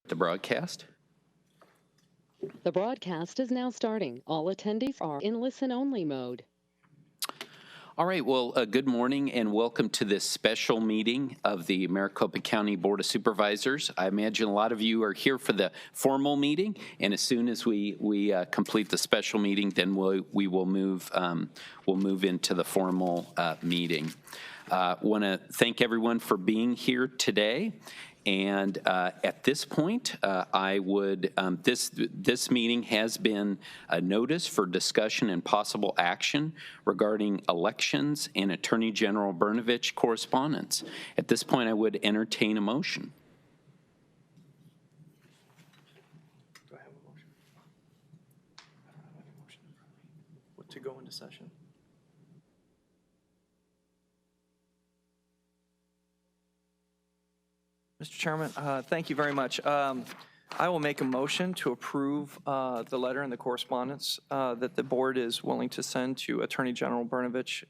The broadcast. The broadcast is now starting. All attendees are in listen-only mode. All right, well, good morning and welcome to this special meeting of the Maricopa County Board of Supervisors. I imagine a lot of you are here for the formal meeting, and as soon as we complete the special meeting, then we will move into the formal meeting. Want to thank everyone for being here today. And at this point, I would, this meeting has been a notice for discussion and possible action regarding elections and Attorney General Brnovich correspondence. At this point, I would entertain a motion. Do I have a motion? I don't have any motion in front of me. What to go into session? Mr. Chairman, thank you very much. I will make a motion to approve the letter and the correspondence that the board is willing to send to Attorney General Brnovich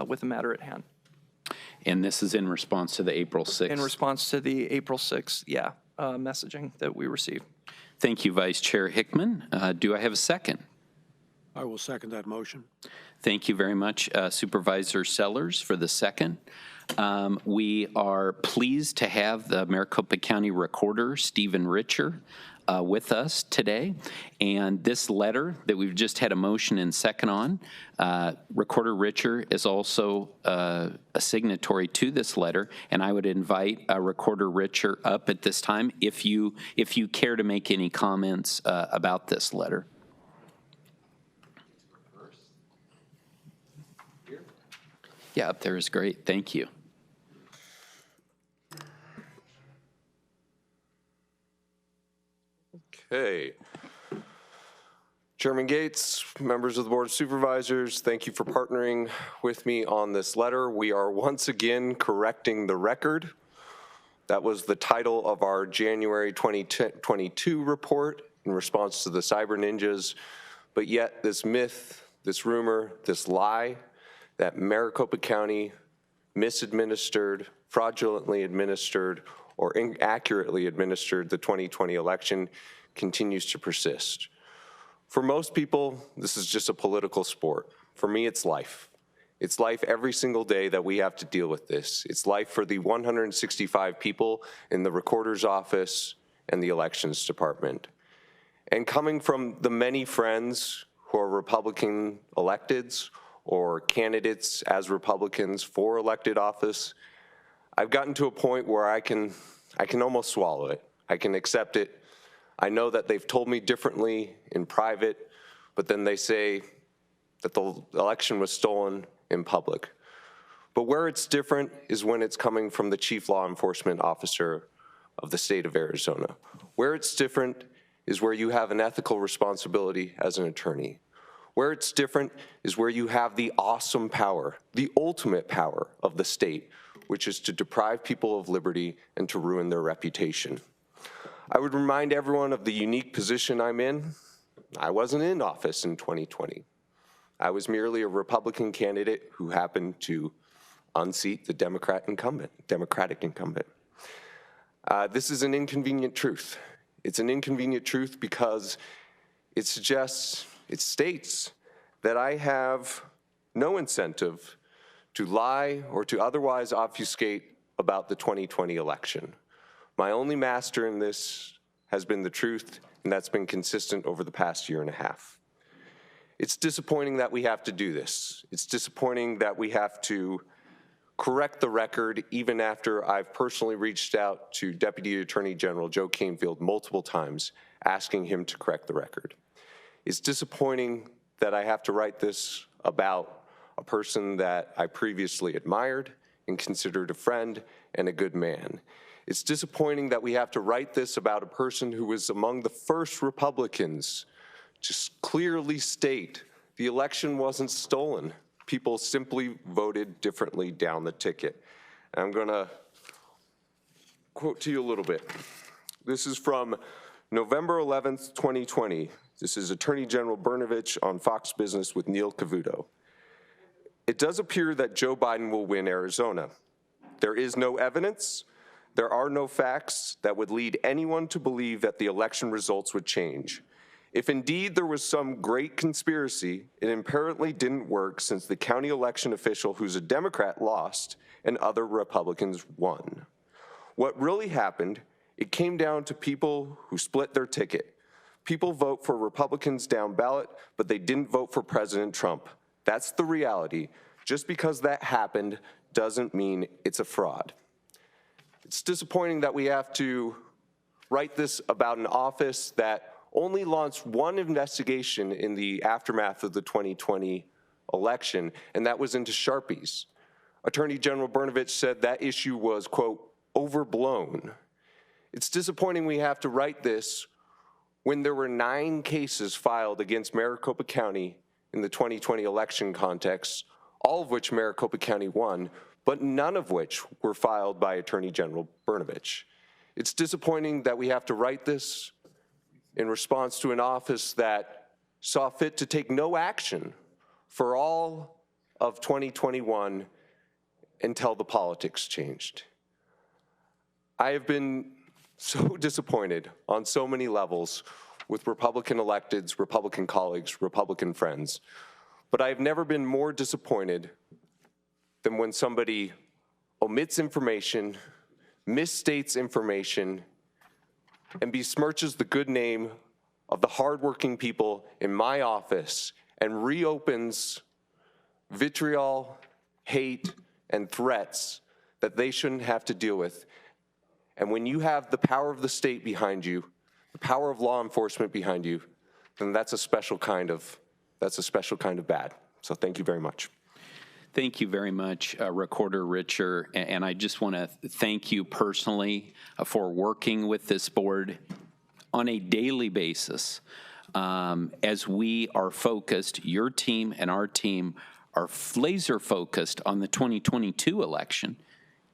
with the matter at hand. And this is in response to the April 6th. In response to the April 6th, messaging that we received. Thank you, Vice Chair Hickman. Do I have a second? I will second that motion. Thank you very much, Supervisor Sellers, for the second. We are pleased to have the Maricopa County Recorder, Stephen Richer, with us today. And this letter that we've just had a motion and second on, Recorder Richer is also a signatory to this letter, and I would invite Recorder Richer up at this time if you care to make any comments about this letter. Yeah, up there is great. Thank you. Okay. Chairman Gates, members of the Board of Supervisors, thank you for partnering with me on this letter. We are once again correcting the record. That was the title of our January 2022 report in response to the cyber ninjas. But yet this myth, this rumor, this lie that Maricopa County misadministered, fraudulently administered, or inaccurately administered the 2020 election continues to persist. For most people, this is just a political sport. For me, it's life. It's life every single day that we have to deal with this. It's life for the 165 people in the Recorder's Office and the Elections Department. And coming from the many friends who are Republican electeds or candidates as Republicans for elected office, I've gotten to a point where I can almost swallow it. I can accept it. I know that they've told me differently in private, but then they say that the election was stolen in public. But where it's different is when it's coming from the Chief Law Enforcement Officer of the state of Arizona. Where it's different is where you have an ethical responsibility as an attorney. Where it's different is where you have the awesome power, the ultimate power of the state, which is to deprive people of liberty and to ruin their reputation. I would remind everyone of the unique position I'm in. I wasn't in office in 2020. I was merely a Republican candidate who happened to unseat the Democratic incumbent. This is an inconvenient truth. It's an inconvenient truth because it states that I have no incentive to lie or to otherwise obfuscate about the 2020 election. My only master in this has been the truth, and that's been consistent over the past year and a half. It's disappointing that we have to do this. It's disappointing that we have to correct the record even after I've personally reached out to Deputy Attorney General Joe Canfield multiple times asking him to correct the record. It's disappointing that I have to write this about a person that I previously admired and considered a friend and a good man. It's disappointing that we have to write this about a person who was among the first Republicans to clearly state the election wasn't stolen. People simply voted differently down the ticket. And I'm gonna quote to you a little bit. This is from November 11th, 2020. This is Attorney General Brnovich on Fox Business with Neil Cavuto. It does appear that Joe Biden will win Arizona. There is no evidence There are no facts that would lead anyone to believe that the election results would change. If indeed there was some great conspiracy, it apparently didn't work since the county election official who's a Democrat lost and other Republicans won. What really happened, it came down to people who split their ticket. People vote for Republicans down ballot, but they didn't vote for President Trump. That's the reality. Just because that happened doesn't mean it's a fraud. It's disappointing that we have to write this about an office that only launched one investigation in the aftermath of the 2020 election, and that was into Sharpies. Attorney General Brnovich said that issue was, quote, overblown. It's disappointing we have to write this when there were 9 cases filed against Maricopa County in the 2020 election context, all of which Maricopa County won, but none of which were filed by Attorney General Brnovich. It's disappointing that we have to write this in response to an office that saw fit to take no action for all of 2021 until the politics changed. I have been so disappointed on so many levels with Republican electeds, Republican colleagues, Republican friends, but I have never been more disappointed than when somebody omits information, misstates information, and besmirches the good name of the hardworking people in my office and reopens vitriol, hate, and threats that they shouldn't have to deal with. And when you have the power of the state behind you, the power of law enforcement behind you, then that's a special kind of bad. So thank you very much. Thank you very much, Recorder Richer, and I just want to thank you personally for working with this board on a daily basis as we are focused, your team and our team are laser focused on the 2022 election.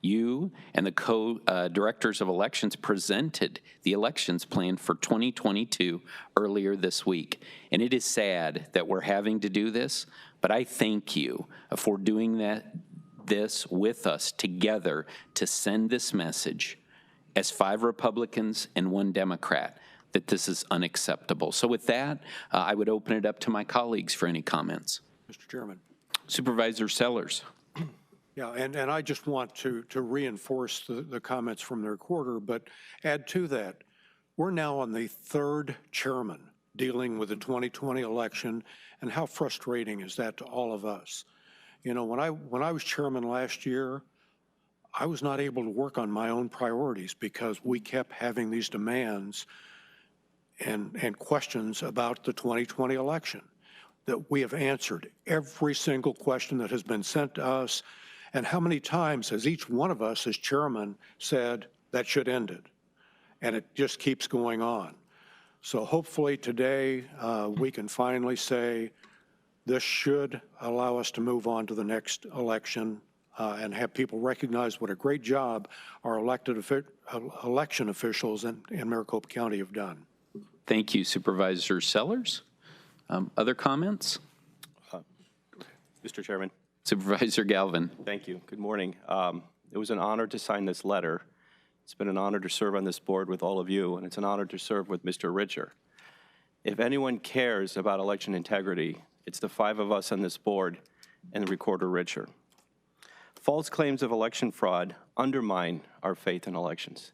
You and the co-directors of elections presented the elections plan for 2022 earlier this week. And it is sad that we're having to do this, but I thank you for doing this with us together to send this message as 5 Republicans and 1 Democrat that this is unacceptable. So with that, I would open it up to my colleagues for any comments. Mr. Chairman. Supervisor Sellers. Yeah, and I just want to reinforce the comments from the recorder, but add to that, we're now on the 3rd chairman dealing with the 2020 election, and how frustrating is that to all of us? You know, when I was chairman last year, I was not able to work on my own priorities because we kept having these demands and questions about the 2020 election that we have answered every single question that has been sent to us. And how many times has each one of us as chairman said that should end it? And it just keeps going on. So hopefully today we can finally say this should allow us to move on to the next election and have people recognize what a great job our election officials in Maricopa County have done. Thank you, Supervisor Sellers. Other comments? Mr. Chairman. Supervisor Galvin. Thank you. Good morning. It was an honor to sign this letter. It's been an honor to serve on this board with all of you, and it's an honor to serve with Mr. Richer. If anyone cares about election integrity, it's the 5 of us on this board and the Recorder Richer. False claims of election fraud undermine our faith in elections.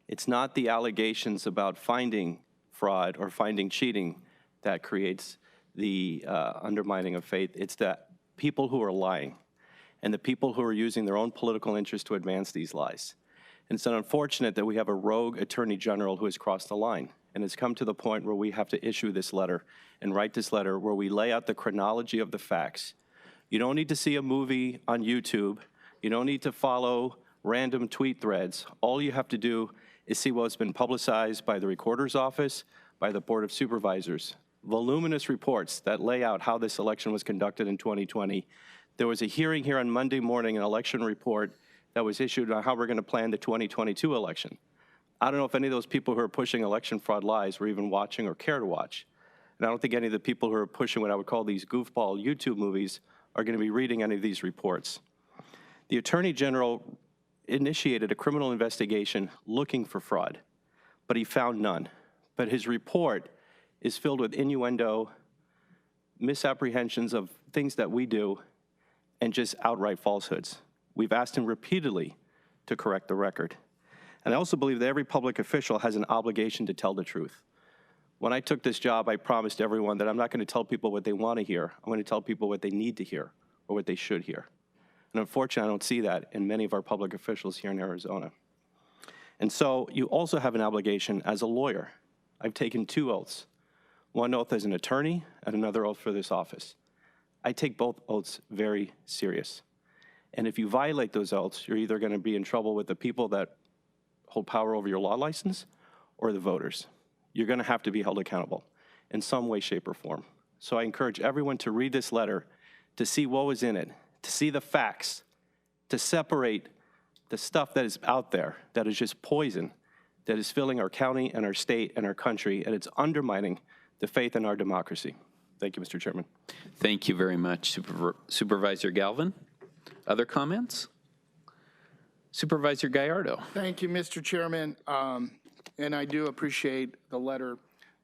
It's not the allegations about finding fraud or finding cheating that creates the undermining of faith. It's that people who are lying and the people who are using their own political interest to advance these lies. And it's unfortunate that we have a rogue attorney general who has crossed the line and has come to the point where we have to issue this letter and write this letter where we lay out the chronology of the facts. You don't need to see a movie on YouTube. You don't need to follow random tweet threads. All you have to do is see what's been publicized by the Recorder's Office, by the Board of Supervisors. Voluminous reports that lay out how this election was conducted in 2020. There was a hearing here on Monday morning, an election report that was issued on how we're going to plan the 2022 election. I don't know if any of those people who are pushing election fraud lies were even watching or care to watch. And I don't think any of the people who are pushing what I would call these goofball YouTube movies are going to be reading any of these reports. The Attorney General initiated a criminal investigation looking for fraud, but he found none. But his report is filled with innuendo, misapprehensions of things that we do, and just outright falsehoods. We've asked him repeatedly to correct the record. And I also believe that every public official has an obligation to tell the truth. When I took this job, I promised everyone that I'm not going to tell people what they want to hear. I'm going to tell people what they need to hear or what they should hear. And unfortunately, I don't see that in many of our public officials here in Arizona. And so you also have an obligation as a lawyer. I've taken 2 oaths, one oath as an attorney and another oath for this office. I take both oaths very serious. And if you violate those oaths, you're either going to be in trouble with the people that hold power over your law license or the voters. You're going to have to be held accountable in some way, shape, or form. So I encourage everyone to read this letter, to see what was in it, to see the facts, to separate the stuff that is out there that is just poison, that is filling our county and our state and our country, and it's undermining the faith in our democracy. Thank you, Mr. Chairman. Thank you very much, Supervisor Galvin. Other comments? Supervisor Gallardo. Thank you, Mr. Chairman. And I do appreciate the letter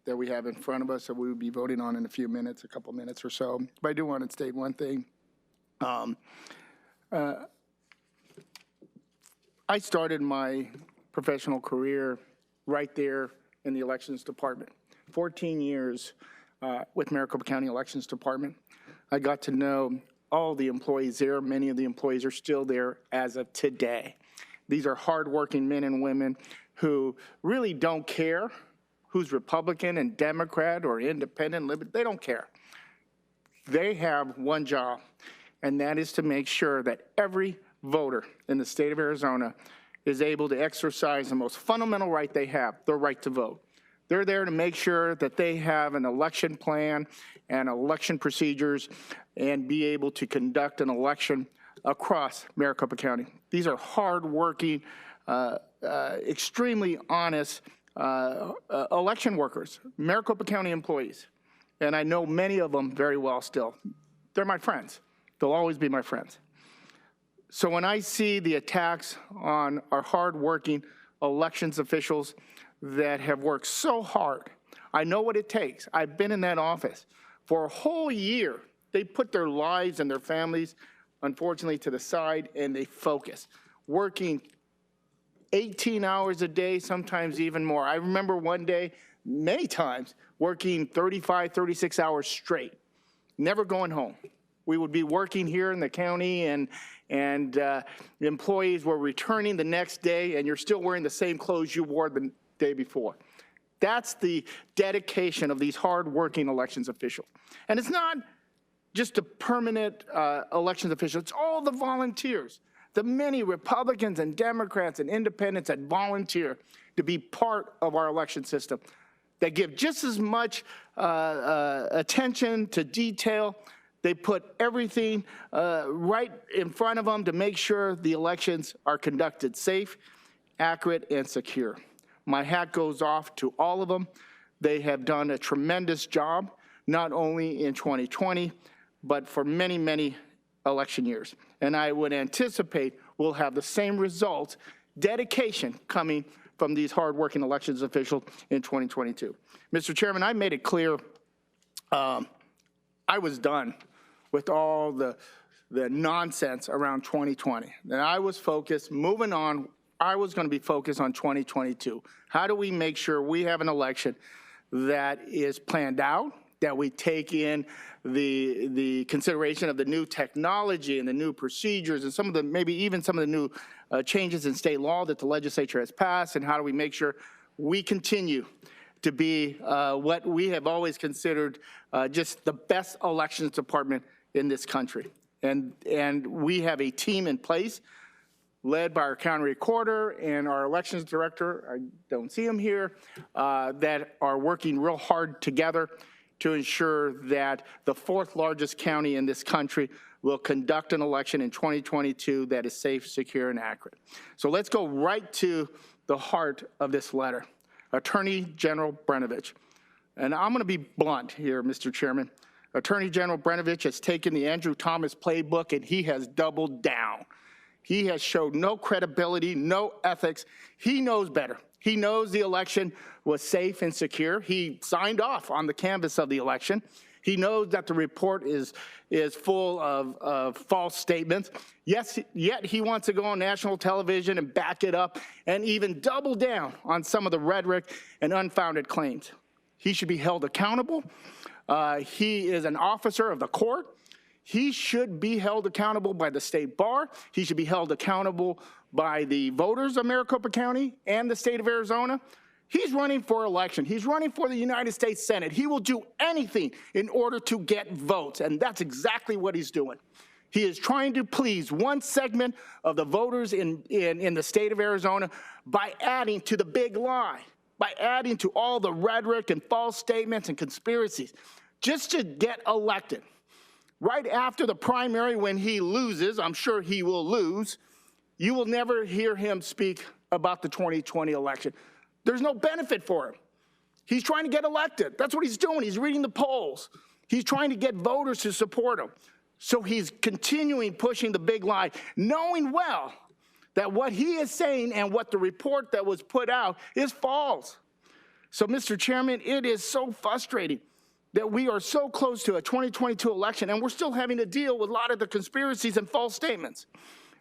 that we have in front of us that we will be voting on in a few minutes, a couple minutes or so. But I do want to state one thing. I started my professional career right there in the elections department. 14 years with Maricopa County Elections Department. I got to know all the employees there. Many of the employees are still there as of today. These are hardworking men and women who really don't care who's Republican and Democrat or independent, liberal. They don't care. They have one job, and that is to make sure that every voter in the state of Arizona is able to exercise the most fundamental right they have, their right to vote. They're there to make sure that they have an election plan and election procedures and be able to conduct an election across Maricopa County. These are hardworking, extremely honest election workers, Maricopa County employees. And I know many of them very well still. They're my friends. They'll always be my friends. So when I see the attacks on our hardworking elections officials that have worked so hard, I know what it takes. I've been in that office for a whole year. They put their lives and their families, unfortunately, to the side, and they focus, working 18 hours a day, sometimes even more. I remember one day, many times, working 35, 36 hours straight, never going home. We would be working here in the county, and the employees were returning the next day, and you're still wearing the same clothes you wore the day before. That's the dedication of these hardworking elections officials. And it's not just a permanent elections official, it's all the volunteers, the many Republicans and Democrats and independents that volunteer to be part of our election system, that give just as much attention to detail. They put everything right in front of them to make sure the elections are conducted safe, accurate, and secure. My hat goes off to all of them. They have done a tremendous job, not only in 2020, but for many, many election years. And I would anticipate we'll have the same results, dedication coming from these hardworking elections officials in 2022. Mr. Chairman, I made it clear I was done with all the nonsense around 2020. And I was focused, moving on, I was going to be focused on 2022. How do we make sure we have an election that is planned out, that we take in the consideration of the new technology and the new procedures and some of the, maybe even some of the new changes in state law that the legislature has passed, and how do we make sure we continue to be what we have always considered just the best elections department in this country. And we have a team in place led by our county recorder and our elections director, I don't see him here, that are working real hard together to ensure that the 4th largest county in this country will conduct an election in 2022 that is safe, secure, and accurate. So let's go right to the heart of this letter. Attorney General Brnovich. And I'm going to be blunt here, Mr. Chairman. Attorney General Brnovich has taken the Andrew Thomas playbook and he has doubled down. He has showed no credibility, no ethics. He knows better. He knows the election was safe and secure. He signed off on the canvas of the election. He knows that the report is full of false statements. Yes, yet he wants to go on national television and back it up and even double down on some of the rhetoric and unfounded claims. He should be held accountable. He is an officer of the court. He should be held accountable by the state bar. He should be held accountable by the voters of Maricopa County and the state of Arizona. He's running for election. He's running for the United States Senate. He will do anything in order to get votes, and that's exactly what he's doing. He is trying to please one segment of the voters in the state of Arizona by adding to the big lie, by adding to all the rhetoric and false statements and conspiracies, just to get elected. Right after the primary, when he loses, I'm sure he will lose, you will never hear him speak about the 2020 election. There's no benefit for him. He's trying to get elected. That's what he's doing. He's reading the polls. He's trying to get voters to support him. So he's continuing pushing the big lie, knowing well that what he is saying and what the report that was put out is false. So, Mr. Chairman, it is so frustrating that we are so close to a 2022 election and we're still having to deal with a lot of the conspiracies and false statements.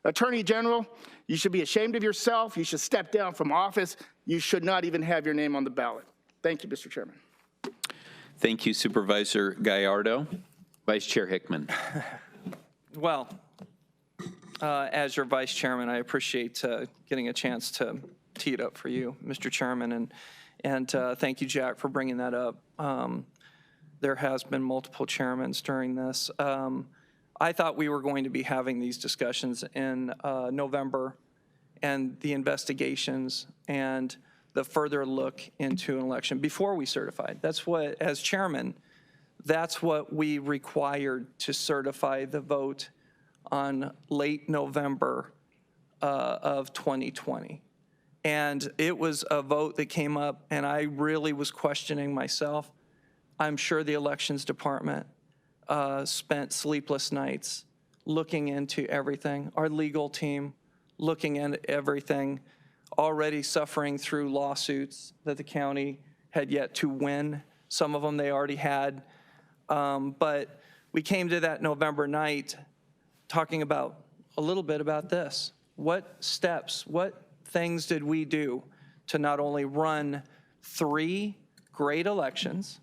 Attorney General, you should be ashamed of yourself. You should step down from office. You should not even have your name on the ballot. Thank you, Mr. Chairman. Thank you, Supervisor Gallardo. Vice Chair Hickman. Well, as your vice chairman, I appreciate getting a chance to tee it up for you, Mr. Chairman, and thank you, Jack, for bringing that up. There has been multiple chairmen during this. I thought we were going to be having these discussions in November and the investigations and the further look into an election before we certified. That's what, as chairman, that's what we required to certify the vote on late November of 2020. And it was a vote that came up, and I really was questioning myself. I'm sure the elections department spent sleepless nights looking into everything. Our legal team looking at everything, already suffering through lawsuits that the county had yet to win. Some of them they already had. But we came to that November night talking about a little bit about this. What steps, what things did we do to not only run 3 great elections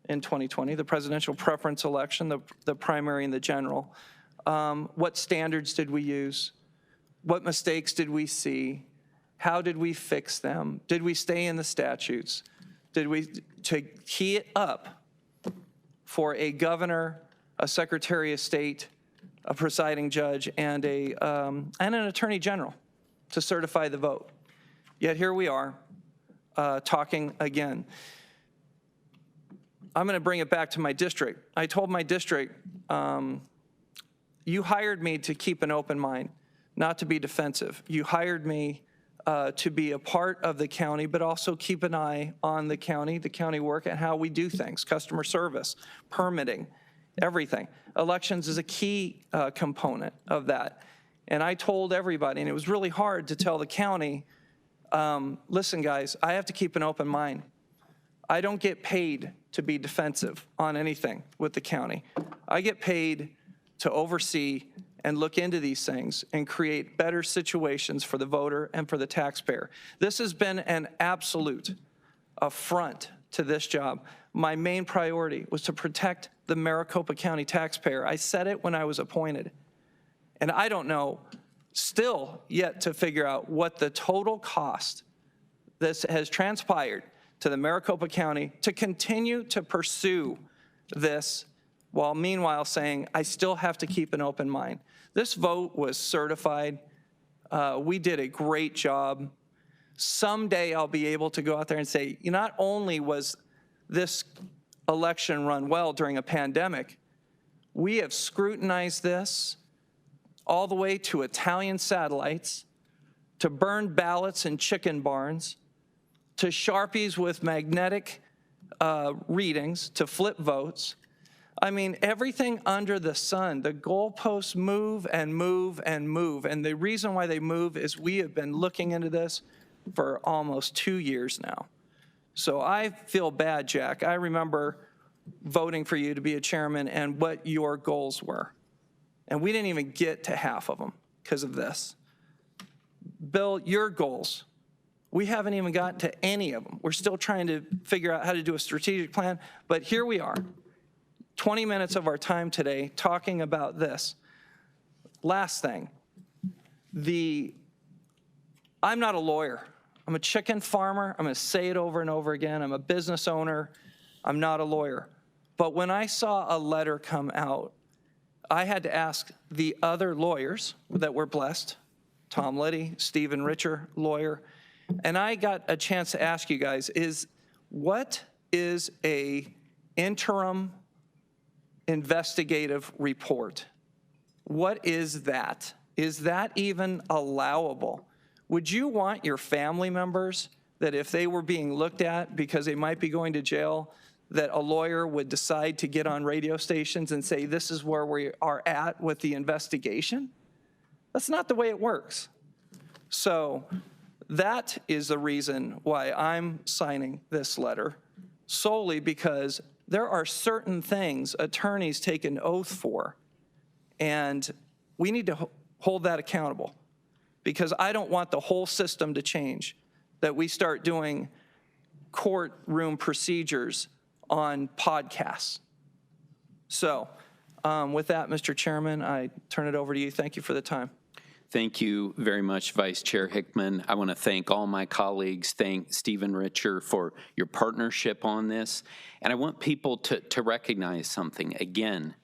in 2020, the presidential preference election, the primary and the general. What standards did we use? What mistakes did we see? How did we fix them? Did we stay in the statutes? Did we to key it up for a governor, a secretary of state, a presiding judge, and an attorney general to certify the vote? Yet here we are talking again. I'm going to bring it back to my district. I told my district, you hired me to keep an open mind, not to be defensive. You hired me to be a part of the county, but also keep an eye on the county work and how we do things, customer service, permitting, everything. Elections is a key component of that. And I told everybody, and it was really hard to tell the county, listen, guys, I have to keep an open mind. I don't get paid to be defensive on anything with the county. I get paid to oversee and look into these things and create better situations for the voter and for the taxpayer. This has been an absolute affront to this job. My main priority was to protect the Maricopa County taxpayer. I said it when I was appointed. And I don't know still yet to figure out what the total cost this has transpired to the Maricopa County to continue to pursue this while meanwhile saying, I still have to keep an open mind. This vote was certified. We did a great job. Someday I'll be able to go out there and say, not only was this election run well during a pandemic, we have scrutinized this all the way to Italian satellites, to burned ballots in chicken barns, to Sharpies with magnetic readings, to flip votes. I mean, everything under the sun, the goalposts move and move and move. And the reason why they move is we have been looking into this for almost 2 years now. So I feel bad, Jack. I remember voting for you to be a chairman and what your goals were. And we didn't even get to half of them because of this. Bill, your goals, we haven't even gotten to any of them. We're still trying to figure out how to do a strategic plan, but here we are, 20 minutes of our time today talking about this. Last thing, I'm not a lawyer. I'm a chicken farmer. I'm going to say it over and over again. I'm a business owner. I'm not a lawyer. But when I saw a letter come out, I had to ask the other lawyers that were blessed, Tom Liddy, Stephen Richer, lawyer, and I got a chance to ask you guys, what is a interim investigative report? What is that? Is that even allowable? Would you want your family members that if they were being looked at because they might be going to jail, that a lawyer would decide to get on radio stations and say, this is where we are at with the investigation? That's not the way it works. So that is the reason why I'm signing this letter, solely because there are certain things attorneys take an oath for, and we need to hold that accountable, because I don't want the whole system to change, that we start doing courtroom procedures on podcasts. So with that, Mr. Chairman, I turn it over to you. Thank you for the time. Thank you very much, Vice Chair Hickman. I want to thank all my colleagues, thank Stephen Richer for your partnership on this. And I want people to recognize something. Again,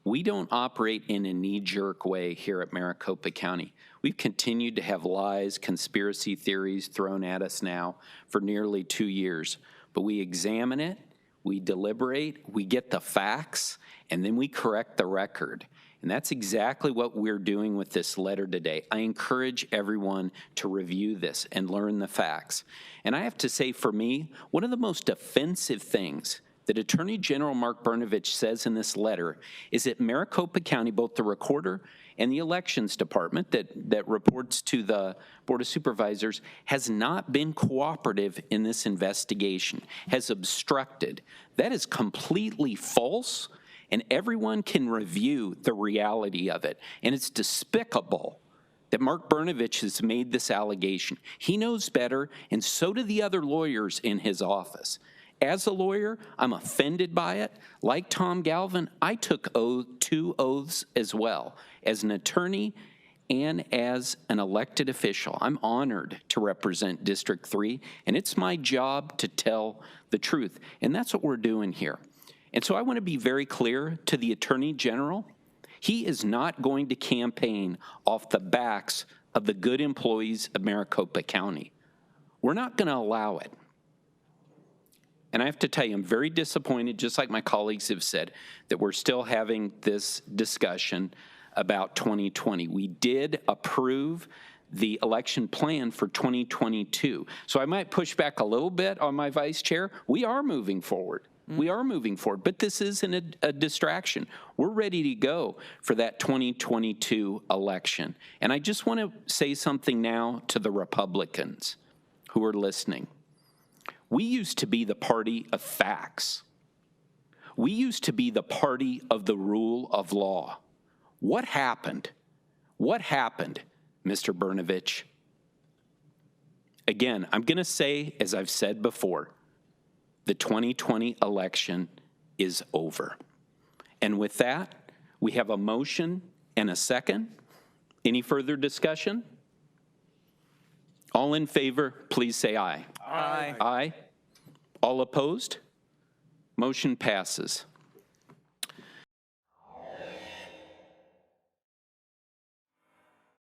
we don't operate in a knee-jerk way here at Maricopa County. We've continued to have lies, conspiracy theories thrown at us now for nearly 2 years. But we examine it, we deliberate, we get the facts, and then we correct the record. And that's exactly what we're doing with this letter today. I encourage everyone to review this and learn the facts. And I have to say, for me, one of the most offensive things that Attorney General Mark Brnovich says in this letter is that Maricopa County, both the recorder and the elections department that reports to the Board of Supervisors, has not been cooperative in this investigation, has obstructed. That is completely false, and everyone can review the reality of it. And it's despicable that Mark Brnovich has made this allegation. He knows better, and so do the other lawyers in his office. As a lawyer, I'm offended by it. Like Tom Galvin, I took 2 oaths as well, as an attorney and as an elected official. I'm honored to represent District 3, and it's my job to tell the truth. And that's what we're doing here. And so I want to be very clear to the Attorney General. He is not going to campaign off the backs of the good employees of Maricopa County. We're not going to allow it. And I have to tell you, I'm very disappointed, just like my colleagues have said, that we're still having this discussion about 2020. We did approve the election plan for 2022. So I might push back a little bit on my vice chair. We are moving forward. We are moving forward, but this isn't a distraction. We're ready to go for that 2022 election. And I just want to say something now to the Republicans who are listening. We used to be the party of facts. We used to be the party of the rule of law. What happened? What happened, Mr. Brnovich? Again, I'm going to say, as I've said before, the 2020 election is over. And with that, we have a motion and a second. Any further discussion? All in favor, please say aye. Aye. Aye. All opposed? Motion passes.